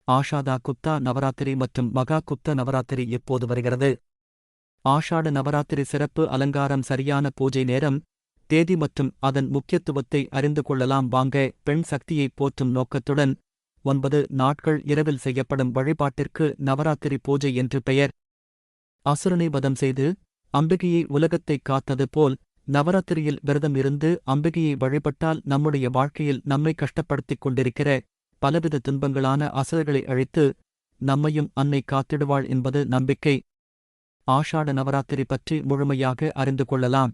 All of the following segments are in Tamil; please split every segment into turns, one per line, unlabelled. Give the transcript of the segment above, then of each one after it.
ஆஷாட குப்தா நவராத்திரி மற்றும் மகா குப்த நவராத்திரி எப்போது வருகிறது? ஆஷாட நவராத்திரி சிறப்பு அலங்காரம் சரியான பூஜை நேரம், தேதி மற்றும் அதன் முக்கியத்துவத்தை அறிந்து கொள்ளலாம் வாங்க. பெண் சக்தியை போற்றும் நோக்கத்துடன் 9 நாட்கள் இரவில் செய்யப்படும் வழிபாட்டிற்கு நவராத்திரி பூஜை என்று பெயர். அசுரனை வதம் செய்து அம்பிகையை உலகத்தைக் காத்தது போல் நவராத்திரியில் விரதம் இருந்து அம்பிகையை வழிபட்டால் நம்முடைய வாழ்க்கையில் நம்மை கஷ்டப்படுத்திக் கொண்டிருக்கிற பலவித துன்பங்களான அசுரர்களை அழித்து நம்மையும் அன்னை காத்திடுவாள் என்பது நம்பிக்கை. ஆஷாட நவராத்திரி பற்றி முழுமையாக அறிந்து கொள்ளலாம்.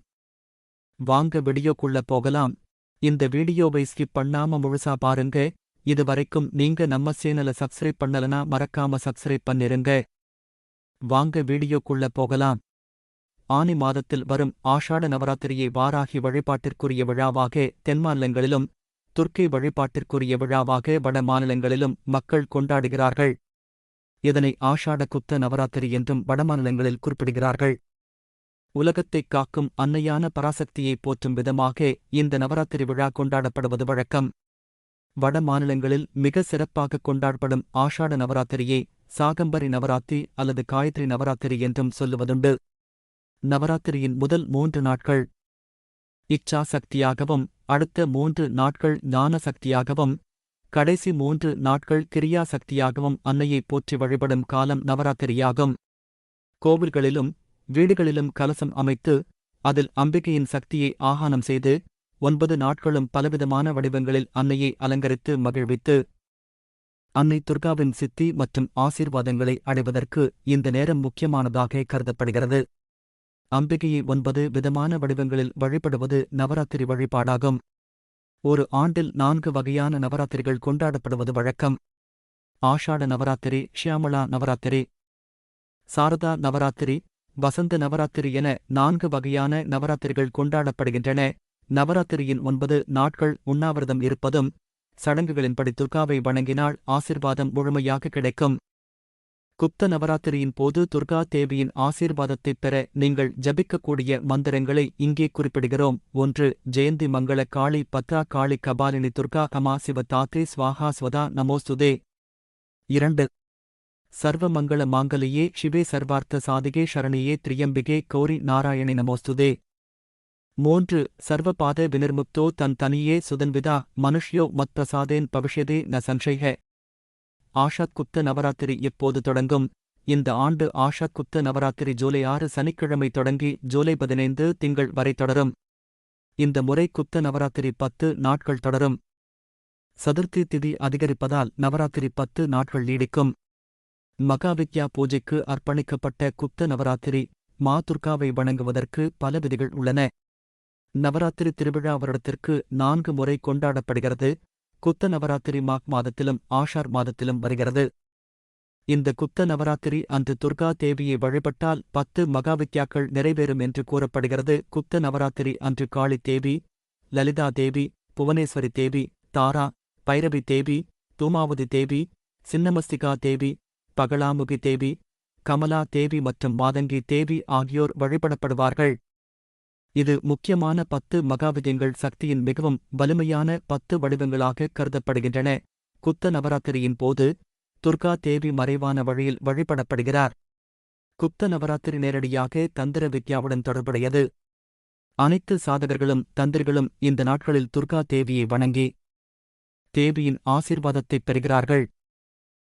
வாங்க வீடியோக்குள்ள போகலாம். இந்த வீடியோவை ஸ்கிப் பண்ணாம முழுசா பாருங்க. இது வரைக்கும் நீங்க நம்ம சேனலை சப்ஸ்கிரைப் பண்ணலனா மறக்காம சப்ஸ்கிரைப் பண்ணிருங்க. வாங்க வீடியோக்குள்ள போகலாம். ஆனி மாதத்தில் வரும் ஆஷாட நவராத்திரியை வாராகி வழிபாட்டிற்குரிய விழாவாக தென் மாநிலங்களிலும் துர்க்கை வழிபாட்டிற்குரிய விழாவாக வட மாநிலங்களிலும் மக்கள் கொண்டாடுகிறார்கள். இதனை ஆஷாட குப்த நவராத்திரி என்றும் வடமாநிலங்களில் குறிப்பிடுகிறார்கள். உலகத்தைக் காக்கும் அன்னையான பராசக்தியை போற்றும் விதமாக இந்த நவராத்திரி விழா கொண்டாடப்படுவது வழக்கம். வட மாநிலங்களில் மிக சிறப்பாக கொண்டாடப்படும் ஆஷாட நவராத்திரியை சாகம்பரி நவராத்திரி அல்லது காயத்ரி நவராத்திரி என்றும் சொல்லுவதுண்டு. நவராத்திரியின் முதல் 3 நாட்கள் இச்சா சக்தியாகவும், அடுத்த 3 நாட்கள் ஞான சக்தியாகவும், கடைசி 3 நாட்கள் கிரியா சக்தியாகவும் அன்னையை போற்றி வழிபடும் காலம் நவராத்திரியாகும். கோவில்களிலும் வீடுகளிலும் கலசம் அமைத்து அதில் அம்பிகையின் சக்தியை ஆகானம் செய்து 9 நாட்களும் பலவிதமான வடிவங்களில் அன்னையை அலங்கரித்து மகிழ்வித்து அன்னை துர்காவின் சித்தி மற்றும் ஆசீர்வாதங்களை அடைவதற்கு இந்த நேரம் முக்கியமானதாக கருதப்படுகிறது. அம்பிகையை 9 விதமான வடிவங்களில் வழிபடுவது நவராத்திரி வழிபாடாகும். ஒரு ஆண்டில் 4 வகையான நவராத்திரிகள் கொண்டாடப்படுவது வழக்கம். ஆஷாட நவராத்திரி, ஷியாமளா நவராத்திரி, சாரதா நவராத்திரி, வசந்த நவராத்திரி என 4 வகையான நவராத்திரிகள் கொண்டாடப்படுகின்றன. நவராத்திரியின் 9 நாட்கள் உண்ணாவிரதம் இருப்பதும், சடங்குகளின்படி துர்காவை வணங்கினால் ஆசீர்வாதம் முழுமையாக கிடைக்கும். குப்த நவராத்திரியின் போது துர்கா தேவியின் ஆசீர்வாதத்தைப் பெற நீங்கள் ஜபிக்கக்கூடிய மந்திரங்களை இங்கே குறிப்பிடுகிறோம். 1. ஜெயந்தி மங்கள காளி பத்ரா காளி கபாலினி துர்கா கமா சிவ தாத்ரி ஸ்வாஹா ஸ்வதா நமோஸ்துதே. 2. சர்வ மங்கள மாங்கலியே சிவே சர்வார்த்த சாதிகே ஷரணியே திரியம்பிகே கௌரி நாராயணி நமோஸ்துதே. 3. சர்வபாத வினிர்முக்தோ தன் தனியே சுதன்விதா மனுஷ்யோ மத் பிரசாதேன் பவிஷ்யதே ந சம்சய. ஆஷாத் குப்த நவராத்திரி எப்போது தொடங்கும்? இந்த ஆண்டு ஆஷாத் குப்த நவராத்திரி ஜூலை 6 சனிக்கிழமை தொடங்கி ஜூலை 15 திங்கள் வரை தொடரும். இந்த முறை குப்த நவராத்திரி 10 நாட்கள் தொடரும். சதுர்த்தி திதி அதிகரிப்பதால் நவராத்திரி 10 நாட்கள் நீடிக்கும். மகாவித்யா பூஜைக்கு அர்ப்பணிக்கப்பட்ட குப்த நவராத்திரி மா துர்காவை வணங்குவதற்கு பல விதிகள் உள்ளன. நவராத்திரி திருவிழா வருடத்திற்கு 4 முறை கொண்டாடப்படுகிறது. குப்த நவராத்திரி மாக் மாதத்திலும் ஆஷார் மாதத்திலும் வருகிறது. இந்த குப்த நவராத்திரி அன்று துர்கா தேவியை வழிபட்டால் 10 மகாவித்யாக்கள் நிறைவேறும் என்று கூறப்படுகிறது. குப்த நவராத்திரி அன்று காளி தேவி, லலிதா தேவி, புவனேஸ்வரி தேவி, தாரா, பைரவி தேவி, தூமாவதி தேவி, சின்னமஸ்திகா தேவி, பகலாமுகி தேவி, கமலா தேவி மற்றும் மாதங்கி தேவி ஆகியோர் வழிபடப்படுவார்கள். இது முக்கியமான 10 மகாவித்யங்கள் சக்தியின் மிகவும் வலிமையான 10 வடிவங்களாக கருதப்படுகின்றன. குப்த நவராத்திரியின் போது துர்கா தேவி மறைவான வழியில் வழிபடப்படுகிறார். குப்த நவராத்திரி நேரடியாக தந்திர வித்யாவுடன் தொடர்புடையது. அனைத்து சாதகர்களும் தந்திரிகளும் இந்த நாட்களில் துர்கா தேவியை வணங்கி தேவியின் ஆசீர்வாதத்தைப் பெறுகிறார்கள்.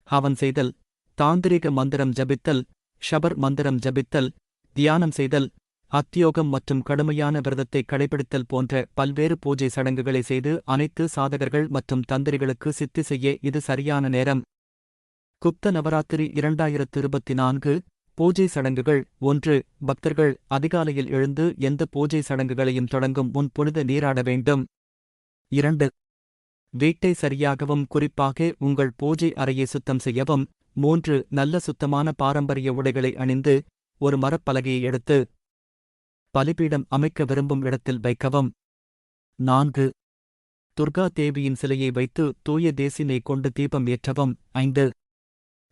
ஹவன் செய்தல், தாந்திரிக மந்திரம் ஜபித்தல், ஷபர் மந்திரம் ஜபித்தல், தியானம் செய்தல், அத்தியோகம் மற்றும் கடுமையான விரதத்தை கடைபிடித்தல் போன்ற பல்வேறு பூஜை சடங்குகளை செய்து அனைத்து சாதகர்கள் மற்றும் தந்திரிகளுக்கு சித்தி செய்ய இது சரியான நேரம். குப்த நவராத்திரி 2024 பூஜை சடங்குகள். 1. பக்தர்கள் அதிகாலையில் எழுந்து எந்த பூஜை சடங்குகளையும் தொடங்கும் முன் புனித நீராட வேண்டும். 2. வீட்டை சரியாகவும் குறிப்பாக உங்கள் பூஜை அறையை சுத்தம் செய்யவும். 3. நல்ல சுத்தமான பாரம்பரிய உடைகளை அணிந்து ஒரு மரப்பலகையை எடுத்து பலிபீடம் அமைக்க விரும்பும் இடத்தில் வைக்கவும். 4. துர்கா தேவியின் சிலையை வைத்து தூய தேசினை கொண்டு தீபம் ஏற்றவும். 5.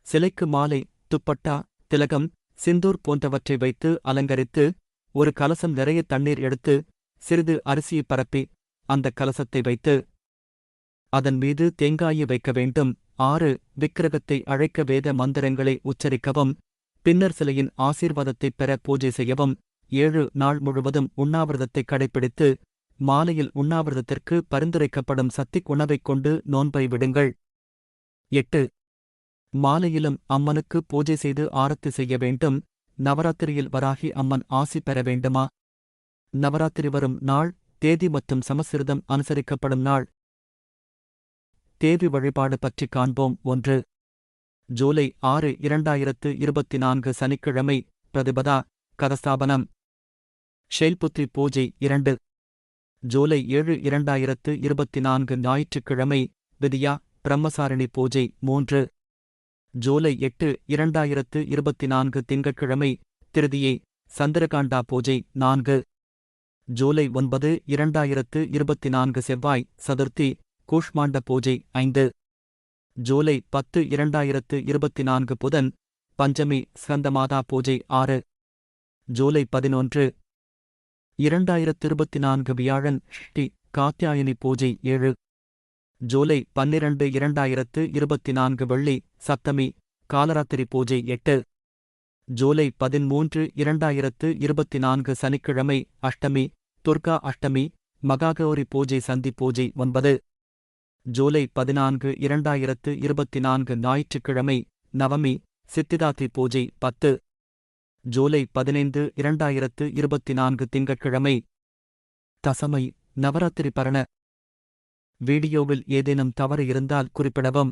சிலைக்கு மாலை, துப்பட்டா, திலகம், சிந்தூர் போன்றவற்றை வைத்து அலங்கரித்து ஒரு கலசம் நிறைய தண்ணீர் எடுத்து சிறிது அரிசியை பரப்பி அந்த கலசத்தை வைத்து அதன் மீது தேங்காயை வைக்க வேண்டும். 6 விக்கிரகத்தை அழைக்க வேத மந்திரங்களை உச்சரிக்கவும், பின்னர் சிலையின் ஆசீர்வாதத்தைப் பெற பூஜை செய்யவும். 7 நாள் முழுவதும் உண்ணாவிரதத்தை கடைப்பிடித்து, மாலையில் உண்ணாவிரதத்திற்கு பரிந்துரைக்கப்படும் சத்திக் உணவைக் கொண்டு நோன்பை விடுங்கள். 8 மாலையிலும் அம்மனுக்கு பூஜை செய்து ஆரத்தி செய்ய வேண்டும். நவராத்திரியில் வராகி அம்மன் ஆசி பெற வேண்டுமா? நவராத்திரி வரும் நாள், தேதி மற்றும் சமஸ்கிருதம் அனுசரிக்கப்படும் நாள். தேவி வழிபாடு பற்றி காண்போம். 1 ஜூலை 6 2024 சனிக்கிழமை, பிரதிபதா, கதஸ்தாபனம். ஷெய்ல்புத்ரி பூஜை. 2 ஜூலை 7 2024 ஞாயிற்றுக்கிழமை, விதியா, பிரம்மசாரிணி பூஜை. 3 ஜூலை 8 2024 திங்கட்கிழமை, திருதியை, சந்திரகாண்டா பூஜை. 4 ஜூலை 9 2024 செவ்வாய், சதுர்த்தி, கூஷ்மாண்ட பூஜை. 5 ஜூலை 10 2024 புதன், பஞ்சமி, ஸ்கந்தமாதா பூஜை. 6 ஜூலை 11 2024 வியாழன், ஷ்டி, காத்யாயனி பூஜை. 7 ஜூலை 12 2024 வெள்ளி, சப்தமி, காலராத்திரி பூஜை. 8 ஜூலை 13 2024 சனிக்கிழமை, அஷ்டமி, துர்கா அஷ்டமி, மகாகௌரி பூஜை, சந்தி பூஜை. 9 ஜூலை 14 2024 ஞாயிற்றுக்கிழமை, நவமி, சித்திதாத்ரி பூஜை. 10 ஜூலை 15 2024 திங்கட்கிழமை, தசமை, நவராத்திரி பரண. வீடியோவில் ஏதேனும் தவறு இருந்தால் குறிப்பிடவும்.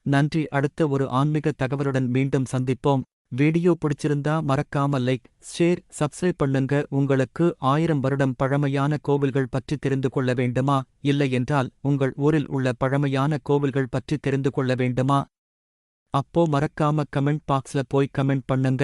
நன்றி. அடுத்த ஒரு ஆன்மீக தகவலுடன் மீண்டும் சந்திப்போம். வீடியோ பிடிச்சிருந்தா மறக்காம லைக், ஷேர், சப்ஸ்கிரைப் பண்ணுங்க. உங்களுக்கு 1000 வருடம் பழமையான கோவில்கள் பற்றி தெரிந்து கொள்ள வேண்டுமா? இல்லை என்றால் உங்கள் ஊரில் உள்ள பழமையான கோவில்கள் பற்றி தெரிந்து கொள்ள வேண்டுமா? அப்போ மறக்காம கமெண்ட் பாக்ஸ்ல போய் கமெண்ட் பண்ணுங்க.